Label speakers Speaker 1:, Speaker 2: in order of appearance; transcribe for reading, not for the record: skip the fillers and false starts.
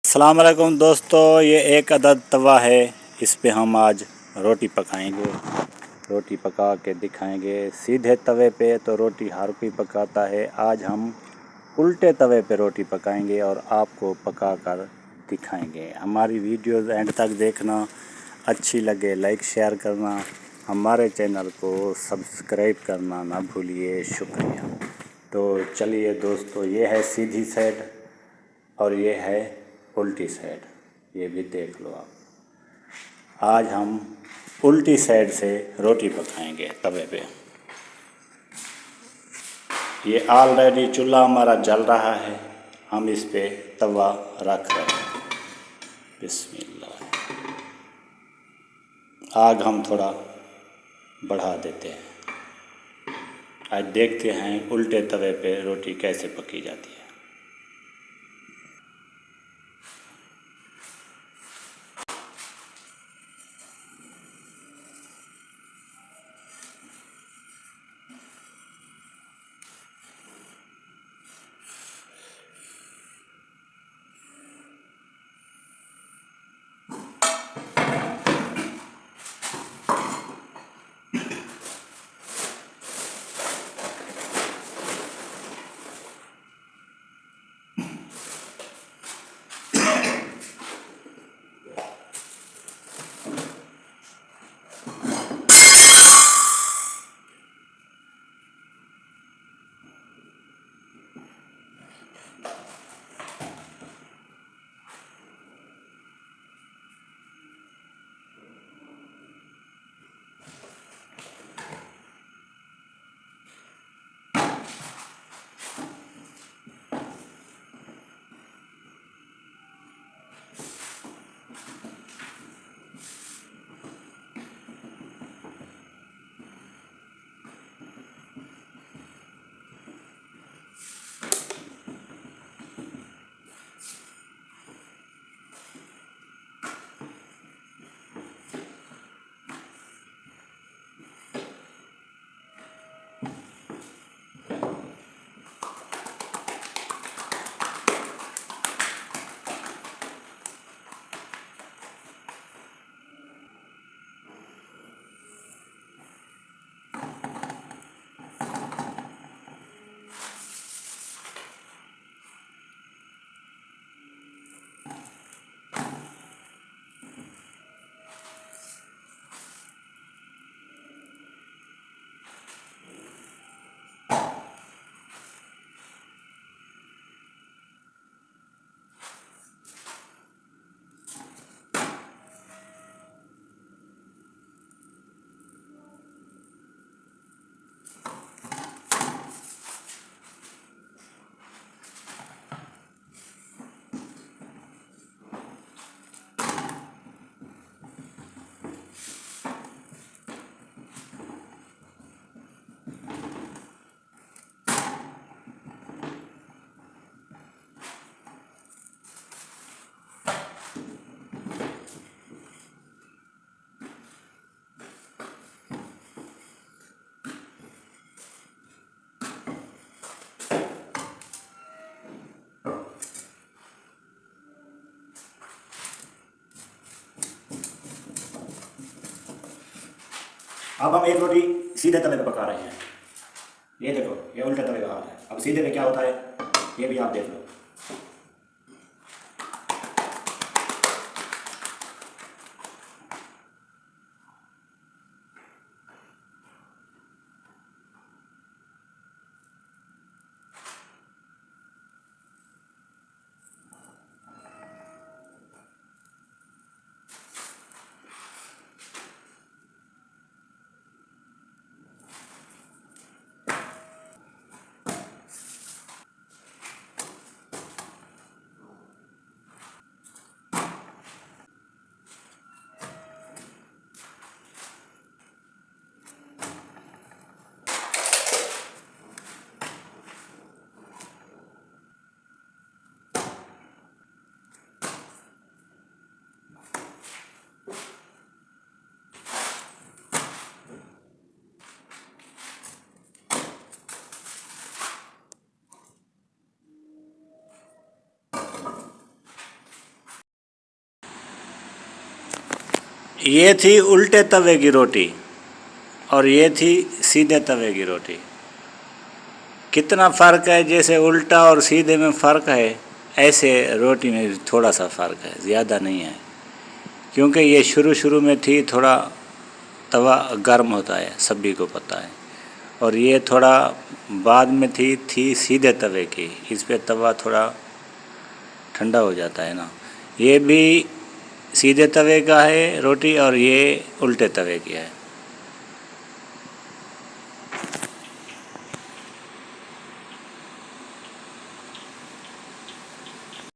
Speaker 1: अस्सलाम वालेकुम दोस्तों, ये एक अदद तवा है। इस पे हम आज रोटी पकाएंगे। रोटी पका के दिखाएंगे। सीधे तवे पे तो रोटी हर कोई पकाता है। आज हम उल्टे तवे पे रोटी पकाएंगे और आपको पका कर दिखाएंगे। हमारी वीडियोज़ एंड तक देखना। अच्छी लगे लाइक शेयर करना। हमारे चैनल को सब्सक्राइब करना ना भूलिए। शुक्रिया। तो चलिए दोस्तों, ये है सीधी साइड और ये है उल्टी साइड। ये भी देख लो आप। आज हम उल्टी साइड से रोटी पकाएंगे तवे पे। ये ऑलरेडी चूल्हा हमारा जल रहा है। हम इस पे तवा रख रहे हैं। बिस्मिल्लाह। आग हम थोड़ा बढ़ा देते हैं। आज देखते हैं उल्टे तवे पे रोटी कैसे पकी जाती है। अब हम एक रोटी सीधे तवे पे पका रहे हैं। ये देखो, ये उल्टे तवे का हाल है। अब सीधे पे क्या होता है ये भी आप देख लो। ये थी उल्टे तवे की रोटी और ये थी सीधे तवे की रोटी। कितना फ़र्क है, जैसे उल्टा और सीधे में फ़र्क है, ऐसे रोटी में भी थोड़ा सा फ़र्क है, ज़्यादा नहीं है। क्योंकि ये शुरू में थी, थोड़ा तवा गर्म होता है, सभी को पता है, और ये थोड़ा बाद में थी सीधे तवे की। इस पे तवा थोड़ा ठंडा हो जाता है ना। ये भी सीधे तवे का है रोटी और ये उल्टे तवे की है।